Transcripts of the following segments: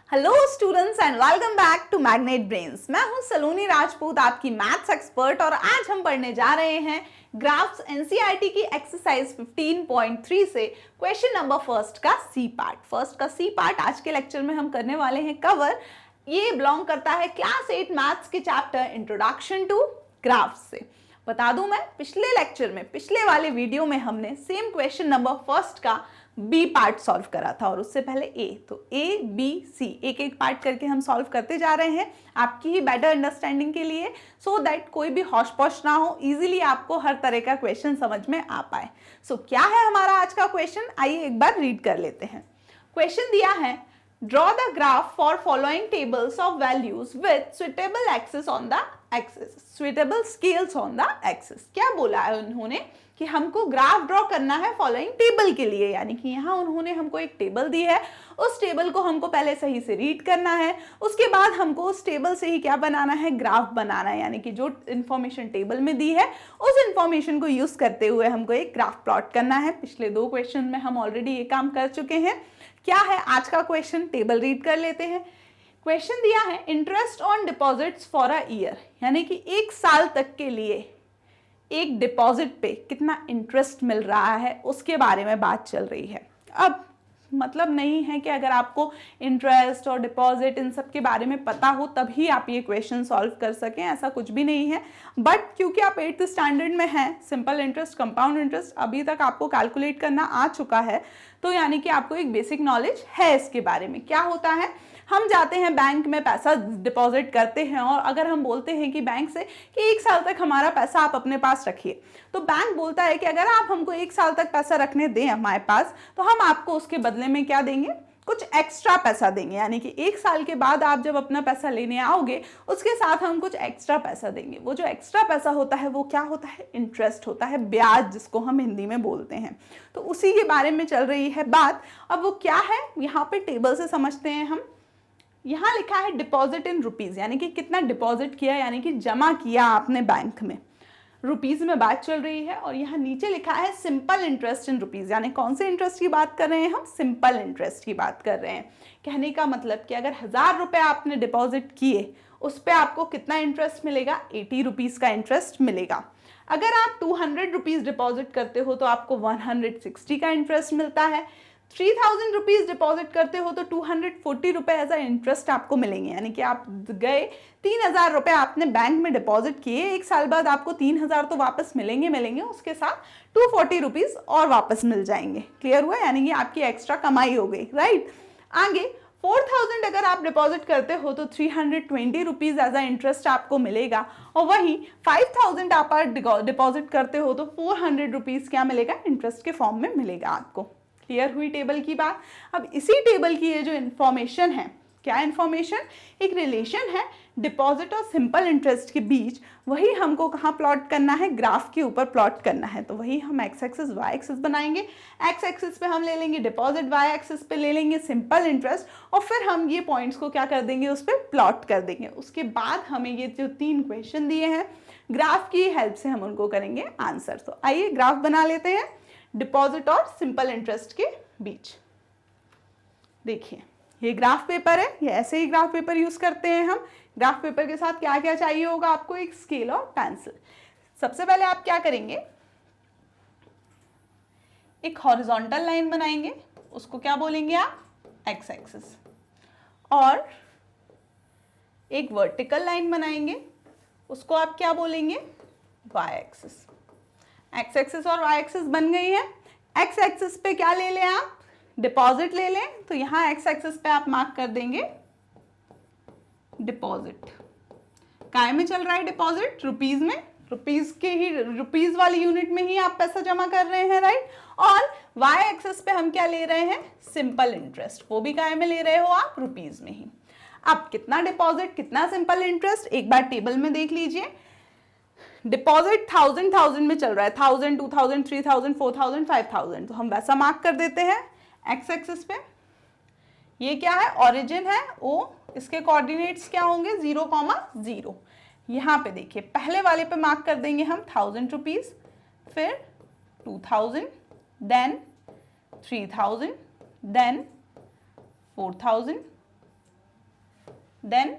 Hello students and welcome back to Magnet Brains. मैं हूं सलोनी राजपूत, आपकी मैथ्स एक्सपर्ट, और आज हम पढ़ने जा रहे हैं ग्राफ्स एनसीईआरटी की एक्सरसाइज 15.3 से क्वेश्चन नंबर फर्स्ट का सी पार्ट आज के लेक्चर में हम करने वाले हैं कवर। ये बिलोंग करता है क्लास 8 मैथ्स के चैप्टर इंट्रोडक्शन टू ग्राफ्स से। बता दूं, मैं पिछले लेक्चर में, पिछले वाले वीडियो में हमने सेम क्वेश्चन नंबर फर्स्ट का बी पार्ट सॉल्व करा था और उससे पहले ए, तो ए बी सी एक एक पार्ट करके हम सॉल्व करते जा रहे हैं आपकी ही बेटर अंडरस्टैंडिंग के लिए, सो दैट कोई भी हौश पौश ना हो, इजीली आपको हर तरह का क्वेश्चन समझ में आ पाए। सो क्या है हमारा आज का क्वेश्चन, आइए एक बार रीड कर लेते हैं। क्वेश्चन दिया है, draw the graph for following tables of values with suitable axis on the axis, suitable scales on the axis. क्या बोला है उन्होंने कि हमको ग्राफ ड्रॉ करना है फॉलोइंग टेबल के लिए, यानी कि यहाँ उन्होंने हमको एक टेबल दी है, उस टेबल को हमको पहले सही से रीड करना है, उसके बाद हमको उस टेबल से ही क्या बनाना है, ग्राफ बनाना है, यानी कि जो इंफॉर्मेशन टेबल में दी है उस इंफॉर्मेशन को यूज करते हुए हमको एक ग्राफ प्लॉट करना है। पिछले दो क्वेश्चन में हम ऑलरेडी ये काम कर चुके हैं। क्या है आज का क्वेश्चन, टेबल रीड कर लेते हैं। क्वेश्चन दिया है, interest on deposits for a year, यानी कि एक साल तक के लिए एक डिपॉजिट पे कितना इंटरेस्ट मिल रहा है उसके बारे में बात चल रही है। अब मतलब नहीं है कि अगर आपको इंटरेस्ट और डिपॉजिट इन सब के बारे में पता हो तभी आप ये क्वेश्चन सॉल्व कर सकें, ऐसा कुछ भी नहीं है। बट क्योंकि आप 8th स्टैंडर्ड में हैं, सिंपल इंटरेस्ट, कंपाउंड इंटरेस्ट अभी तक आपको कैलकुलेट करना आ चुका है, तो यानी कि आपको एक बेसिक नॉलेज है इसके बारे में। क्या होता है, हम जाते हैं बैंक में, पैसा डिपॉजिट करते हैं, और अगर हम बोलते हैं कि बैंक से कि एक साल तक हमारा पैसा आप अपने पास रखिए, तो बैंक बोलता है कि अगर आप हमको एक साल तक पैसा रखने दें हमारे पास, तो हम आपको उसके बदले में क्या देंगे, कुछ एक्स्ट्रा पैसा देंगे, यानी कि एक साल के बाद आप जब अपना पैसा लेने आओगे उसके साथ हम कुछ एक्स्ट्रा पैसा देंगे। वो जो एक्स्ट्रा पैसा होता है वो क्या होता है, इंटरेस्ट होता है, ब्याज जिसको हम हिंदी में बोलते हैं। तो उसी के बारे में चल रही है बात। अब वो क्या है, यहाँ पे टेबल से समझते हैं हम। यहाँ लिखा है डिपॉजिट इन रुपीज, यानी कि कितना डिपॉजिट किया, यानी कि जमा किया आपने बैंक में, रुपीज में बात चल रही है। और यहाँ नीचे लिखा है सिंपल इंटरेस्ट इन रुपीज, यानी कौन से इंटरेस्ट की बात कर रहे हैं हम, सिंपल इंटरेस्ट की बात कर रहे हैं। कहने का मतलब कि अगर 1000 रुपए आपने डिपॉजिट किए, उस पर आपको कितना इंटरेस्ट मिलेगा, 80 रुपीज का इंटरेस्ट मिलेगा। अगर आप 200 रुपीज डिपॉजिट करते हो तो आपको 160 का इंटरेस्ट मिलता है। 3000 रुपीज डिपॉजिट करते हो तो 240 रुपए एज अ इंटरेस्ट आपको मिलेंगे, यानी कि आप गए 3000 रुपए आपने बैंक में डिपॉजिट किए, एक साल बाद आपको 3000 तो वापस मिलेंगे, उसके साथ 240 रुपीज और वापस मिल जाएंगे। क्लियर हुआ, यानी कि आपकी एक्स्ट्रा कमाई हो गई, राइट। आगे 4000 अगर आप डिपॉजिट करते हो तो 320 रुपीज एज अ इंटरेस्ट आपको मिलेगा, और वहीं 5000 आप डिपॉजिट करते हो तो 400 रुपीज क्या मिलेगा, इंटरेस्ट के फॉर्म में मिलेगा आपको। क्लियर हुई टेबल की बात। अब इसी टेबल की ये जो इंफॉर्मेशन है, क्या इंफॉर्मेशन, एक रिलेशन है डिपॉजिट और सिंपल इंटरेस्ट के बीच, वही हमको कहाँ प्लॉट करना है, ग्राफ के ऊपर प्लॉट करना है। तो वही हम एक्स एक्सिस वाई एक्सिस बनाएंगे। एक्स एक्सिस पे हम ले लेंगे डिपॉजिट, वाई एक्सिस पे ले लेंगे सिंपल इंटरेस्ट, और फिर हम ये पॉइंट्स को क्या कर देंगे, उस पर प्लॉट कर देंगे। उसके बाद हमें ये जो 3 क्वेश्चन दिए हैं, ग्राफ की हेल्प से हम उनको करेंगे आंसर। तो आइए ग्राफ बना लेते हैं डिपॉजिट और सिंपल इंटरेस्ट के बीच। देखिए ये ग्राफ पेपर है, ये ऐसे ही ग्राफ पेपर यूज करते हैं हम। ग्राफ पेपर के साथ क्या क्या चाहिए होगा आपको, एक स्केल और पेंसिल। सबसे पहले आप क्या करेंगे, एक हॉरिजॉन्टल लाइन बनाएंगे, उसको क्या बोलेंगे आप, एक्स एक्सिस, और एक वर्टिकल लाइन बनाएंगे, उसको आप क्या बोलेंगे, वाई एक्सिस। एक्स एक्सिस और वाई एक्सिस बन गई है। एक्स एक्सिस पे क्या ले लें आप, डिपॉजिट ले लें, तो यहाँ एक्स एक्सिस पे आप मार्क कर देंगे डिपॉजिट। काय में चल रहा है डिपॉजिट, रुपीज में, रुपीज के ही, रुपीज वाली यूनिट में ही आप पैसा जमा कर रहे हैं, राइट। और वाई एक्सिस पे हम क्या ले रहे हैं, सिंपल इंटरेस्ट, वो भी काय में ले रहे हो आप, रुपीज में ही। अब कितना डिपॉजिट, कितना सिंपल इंटरेस्ट, एक बार टेबल में देख लीजिए। डिपॉजिट 1000 में चल रहा है, 1000, 2000, 3000, 4000, 5000, तो हम वैसा मार्क कर देते हैं एक्स एक्सिस पे। ये क्या है, ओरिजिन है ओ, इसके कोऑर्डिनेट्स क्या होंगे, 0,0। यहाँ पे देखिए पहले वाले पे मार्क कर देंगे हम 1000 रुपीज, फिर 2000, then 3000, then 4000, then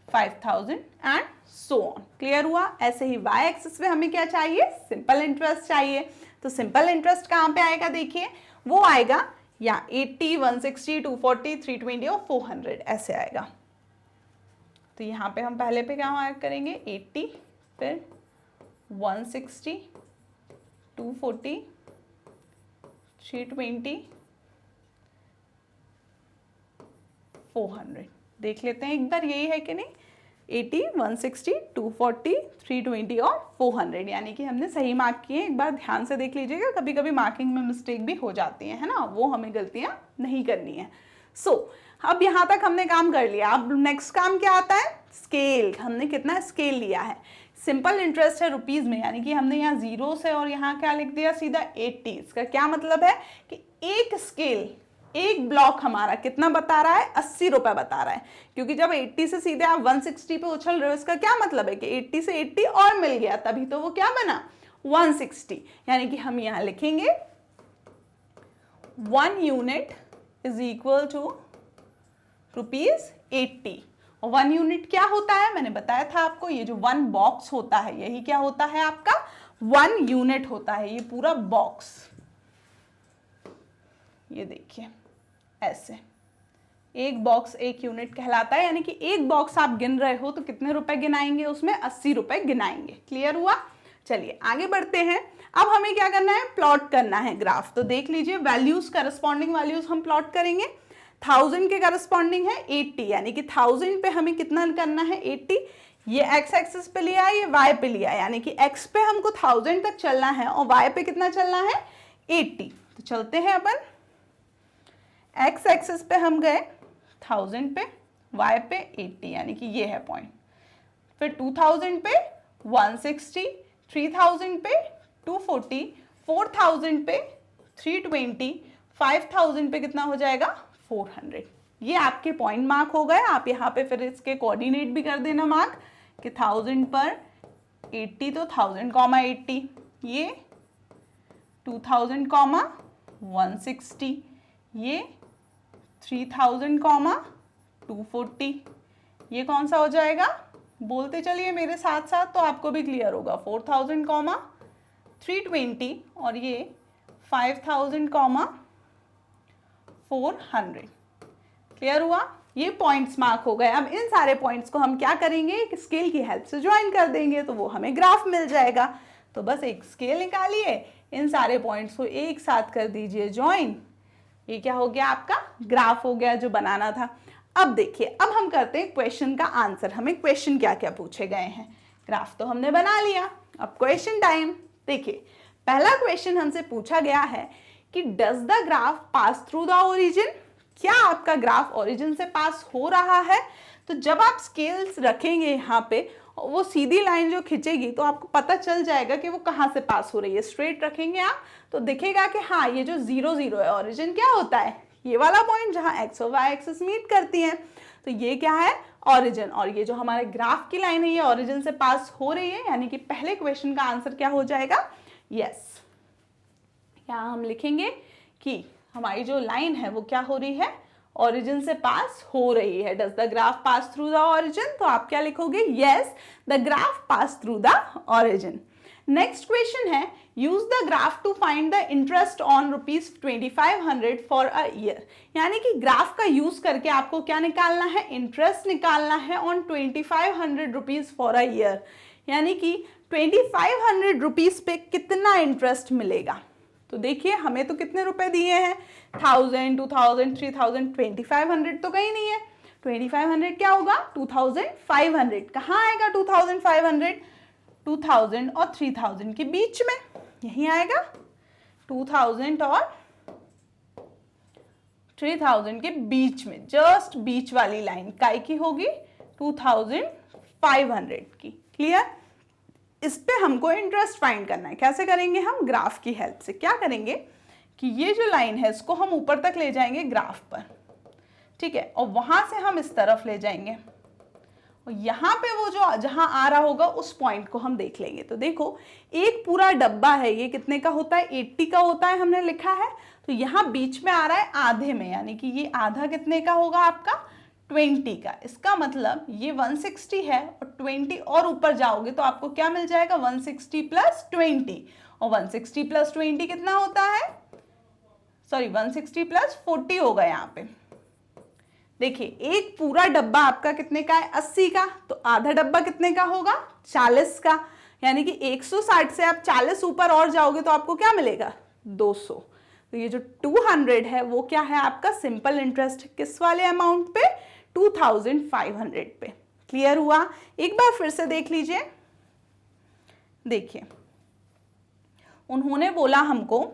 5000 and so on. Clear हुआ? ऐसे ही y एक्सिस पे हमें क्या चाहिए? सिंपल इंटरेस्ट चाहिए। तो सिंपल इंटरेस्ट कहाँ पे आएगा? देखिए वो आएगा या 80, 160, 240, 320 और 400 ऐसे आएगा। तो यहाँ पे हम पहले पे क्या मार्क करेंगे? 80, फिर 160, 240, 320, 400। देख लेते हैं एक बार, यही है कि नहीं? 80, 160, 240, 320 और 400, यानी कि हमने सही मार्क किए। एक बार ध्यान से देख लीजिएगा, कभी कभी मार्किंग में मिस्टेक भी हो जाती है ना, वो हमें गलतियां नहीं करनी है। अब यहाँ तक हमने काम कर लिया। अब नेक्स्ट काम क्या आता है? स्केल। हमने कितना स्केल लिया है? सिंपल इंटरेस्ट है रुपीज में, यानी कि हमने यहाँ 0 से और यहाँ क्या लिख दिया? सीधा 80। इसका क्या मतलब है कि एक स्केल, एक ब्लॉक हमारा कितना बता रहा है? 80 रुपए बता रहा है। क्योंकि जब 80 से सीधे आप 160 पे उछल रहे हो, इसका क्या मतलब है कि 80 से 80 और मिल गया, तभी तो वो क्या बना? 160। यानी कि हम यहाँ लिखेंगे 1 यूनिट इज इक्वल टू ₹80। और 1 यूनिट क्या होता है? मैंने बताया था आपको, ये जो 1 बॉक्स होता है यही क्या होता है? आपका 1 यूनिट होता है, ये पूरा बॉक्स। ये देखिए ऐसे एक बॉक्स 1 यूनिट कहलाता है, यानी कि एक बॉक्स आप गिन रहे हो तो कितने रुपए गिनाएंगे? उसमें 80 रुपए गिनाएंगे। क्लियर हुआ? चलिए आगे बढ़ते हैं। अब हमें क्या करना है? प्लॉट करना है ग्राफ। तो देख लीजिए वैल्यूज, करस्पॉन्डिंग वैल्यूज हम प्लॉट करेंगे। 1000 के करस्पॉन्डिंग है 80, यानी कि 1000 पे हमें कितना करना है? 80। ये x एक्सिस पे लिया है, ये y पे लिया है, यानी कि x पे हमको 1000 तक चलना है और y पे कितना चलना है? 80। तो चलते हैं अपन, x एक्सिस पे हम गए 1000 पे, y पे 80, यानी कि ये है पॉइंट। फिर 2000 पे 160, 3000 पे 240, 4000 पे 320, 5000 पे कितना हो जाएगा? 400। ये आपके पॉइंट मार्क हो गए। आप यहाँ पे फिर इसके कोऑर्डिनेट भी कर देना मार्क कि 1000 पर 80, तो 1000, 80, ये 2000, 160, ये 3000, 240, ये कौन सा हो जाएगा? बोलते चलिए मेरे साथ साथ तो आपको भी क्लियर होगा। 4000, 320 और ये 5000, 400। क्लियर हुआ? ये पॉइंट्स मार्क हो गए। अब इन सारे पॉइंट्स को हम क्या करेंगे? एक स्केल की हेल्प से ज्वाइन कर देंगे, तो वो हमें ग्राफ मिल जाएगा। तो बस एक स्केल निकालिए, इन सारे पॉइंट्स को एक साथ कर दीजिए ज्वाइन। ये क्या हो गया? आपका ग्राफ हो गया जो बनाना था। अब देखिए, अब हम करते हैं क्वेश्चन का आंसर। हमें क्वेश्चन क्या क्या पूछे गए हैं? ग्राफ तो हमने बना लिया, अब क्वेश्चन टाइम। देखिए पहला क्वेश्चन हमसे पूछा गया है कि does the graph pass through the origin? क्या आपका ग्राफ ओरिजिन से पास हो रहा है? तो जब आप स्केल्स रखेंगे यहाँ पे, वो सीधी लाइन जो खिंचेगी तो आपको पता चल जाएगा कि वो कहाँ से पास हो रही है। स्ट्रेट रखेंगे आप तो दिखेगा कि हाँ ये जो 0, 0 है, ओरिजिन क्या होता है? ये वाला पॉइंट जहाँ x और y एक्सिस मीट करती हैं। तो ये क्या है? ओरिजिन। और ये जो हमारे ग्राफ की लाइन है ये ओरिजिन से पास हो रही है, यानी कि पहले क्वेश्चन का आंसर क्या हो जाएगा? यस। यहाँ हम लिखेंगे कि हमारी जो लाइन है वो क्या हो रही है? ओरिजिन से पास हो रही है। Does the graph pass through the origin? तो आप क्या लिखोगे? Yes, the graph pass through the origin. Next question है, use the graph to find the interest on ₹2500 for a year. यानी कि ग्राफ का यूज करके आपको क्या निकालना है? इंटरेस्ट निकालना है ऑन ₹2500 फॉर अ ईयर। यानी कि 2500 रुपीज पे कितना इंटरेस्ट मिलेगा? तो देखिए हमें तो कितने रुपए दिए हैं? 1000, 2000, 3000, 2500 तो कहीं नहीं है। 2500 क्या होगा? 2500। कहाँ आएगा 2500? 2000 और 3000 के बीच में, यही आएगा। 2000 और 3000 के बीच में, जस्ट बीच वाली लाइन काय की होगी? 2500 की। क्लियर? इस पे हमको इंटरेस्ट फाइंड करना है। कैसे करेंगे हम? ग्राफ की हेल्प से। क्या करेंगे कि ये जो लाइन है इसको हम ऊपर तक ले जाएंगे ग्राफ पर, ठीक है, और वहां से हम इस तरफ ले जाएंगे और यहाँ पे वो जो जहां आ रहा होगा उस पॉइंट को हम देख लेंगे। तो देखो एक पूरा डब्बा है, ये कितने का होता है? 80 का होता है, हमने लिखा है। तो यहाँ बीच में आ रहा है आधे में, यानी कि ये आधा कितने का होगा? आपका 20 का। इसका मतलब ये 160 है और 20 और ऊपर जाओगे तो आपको क्या मिल जाएगा, 160 प्लस 20, और 160 प्लस 20 कितना होता है, सॉरी 160 प्लस 40 होगा यहाँ पे। देखिए एक पूरा डब्बा आपका कितने का है, 80 का, तो आधा डब्बा कितने का होगा, 40 का। यानी कि 160 से आप 40 ऊपर और जाओगे तो आपको क्या मिलेगा, 200। तो ये जो 200 है वो क्या है आपका सिंपल इंटरेस्ट, किस वाले अमाउंट पे, 2500 पे। क्लियर हुआ? एक बार फिर से देख लीजिए। देखिए उन्होंने बोला हमको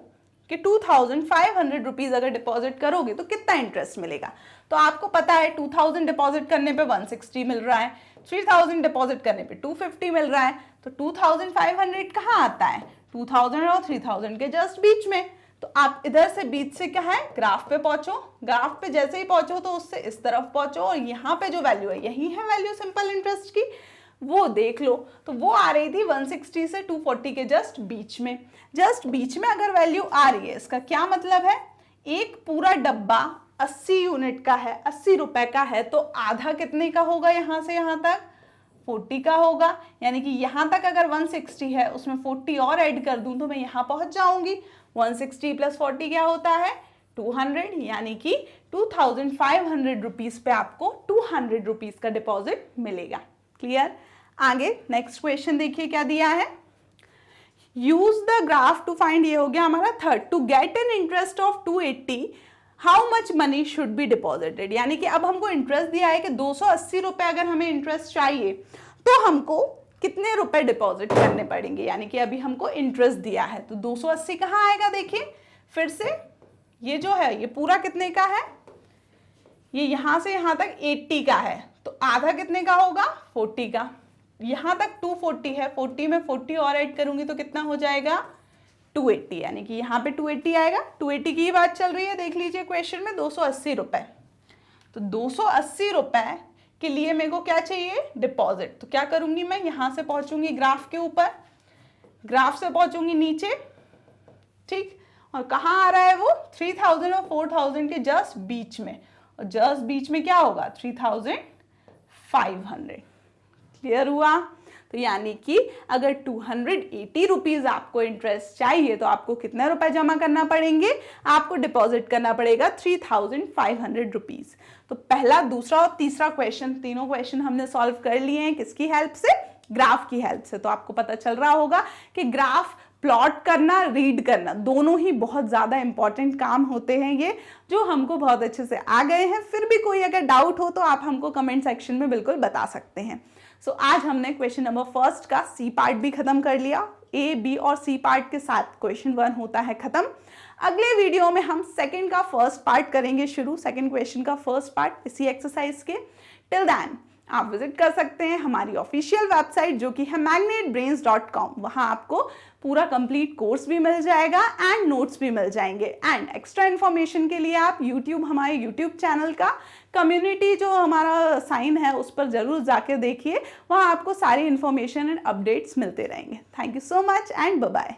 कि 2500 रुपीज अगर डिपॉजिट करोगे तो कितना इंटरेस्ट मिलेगा। तो आपको पता है 2000 डिपॉजिट करने पे 160 मिल रहा है, 3000 डिपॉजिट करने पे 250 मिल रहा है, तो 2500 कहाँ आता है, 2000 और 3000 के जस्ट बीच में। तो आप इधर से बीच से क्या है, ग्राफ पे पहुंचो, ग्राफ पे जैसे ही पहुंचो तो उससे इस तरफ पहुंचो, और यहाँ पे जो वैल्यू है यही है वैल्यू सिंपल इंटरेस्ट की, वो देख लो। तो वो आ रही थी 160 से 240 के जस्ट बीच में। जस्ट बीच में अगर वैल्यू आ रही है, इसका क्या मतलब है, एक पूरा डब्बा 80 यूनिट का है, 80 रुपए का है, तो आधा कितने का होगा, यहां से यहां तक 40 का होगा। यानी कि यहां तक अगर 160 है उसमें 40 और ऐड कर दूं तो मैं यहां पहुंच जाऊंगी। 160 प्लस 40 क्या होता है, 200, यानी कि 2500 रुपीज पे आपको 200 रुपीज का डिपॉजिट मिलेगा। क्लियर? आगे नेक्स्ट क्वेश्चन देखिए क्या दिया है, use the graph to find, ये हो गया हमारा third, to get an interest of 280 how much money should be deposited. यानी कि अब हमको इंटरेस्ट दिया है कि 280 रुपए अगर हमें इंटरेस्ट चाहिए तो हमको कितने रुपए डिपॉजिट करने पड़ेंगे। यानी कि अभी हमको इंटरेस्ट दिया है तो 280 कहाँ आएगा, देखिए फिर से ये जो है ये पूरा कितने का है, ये यहां से यहां तक 80 का है, तो आधा कितने का होगा, 40 का। यहां तक 240 है, 40 में 40 और ऐड करूंगी तो कितना हो जाएगा, 280। यानी कि यहाँ पे 280 आएगा। 280 की बात चल रही है, देख लीजिए क्वेश्चन में 280 रुपए। तो 280 रुपए के लिए मेरे को क्या चाहिए, डिपॉजिट। तो क्या करूंगी मैं, यहां से पहुंचूंगी ग्राफ के ऊपर, ग्राफ से पहुंचूंगी नीचे, ठीक, और कहाँ आ रहा है वो, 3000 और 4000 के जस्ट बीच में, और जस्ट बीच में क्या होगा, 3500। क्लियर हुआ? तो यानी कि अगर 280 रुपीज आपको इंटरेस्ट चाहिए तो आपको कितने रुपए जमा करना पड़ेंगे, आपको डिपॉजिट करना पड़ेगा 3500 रुपीज। तो पहला, दूसरा और तीसरा क्वेश्चन, तीनों क्वेश्चन हमने सॉल्व कर लिए हैं, किसकी हेल्प से, ग्राफ की हेल्प से। तो आपको पता चल रहा होगा कि ग्राफ प्लॉट करना, रीड करना, दोनों ही बहुत ज़्यादा इंपॉर्टेंट काम होते हैं ये, जो हमको बहुत अच्छे से आ गए हैं। फिर भी कोई अगर डाउट हो तो आप हमको कमेंट सेक्शन में बिल्कुल बता सकते हैं। सो आज हमने क्वेश्चन नंबर फर्स्ट का सी पार्ट भी खत्म कर लिया। ए, बी और सी पार्ट के साथ क्वेश्चन 1 होता है खत्म। अगले वीडियो में हम सेकंड का फर्स्ट पार्ट करेंगे शुरू, सेकंड क्वेश्चन का फर्स्ट पार्ट इसी एक्सरसाइज के। टिल देन आप विजिट कर सकते हैं हमारी ऑफिशियल वेबसाइट जो कि है magnetbrains.com। वहां आपको पूरा कंप्लीट कोर्स भी मिल जाएगा एंड नोट्स भी मिल जाएंगे। एंड एक्स्ट्रा इन्फॉर्मेशन के लिए आप हमारे यूट्यूब चैनल का कम्युनिटी जो हमारा साइन है उस पर जरूर जाके देखिए, वहाँ आपको सारी इन्फॉर्मेशन एंड अपडेट्स मिलते रहेंगे। Thank you so much and bye bye.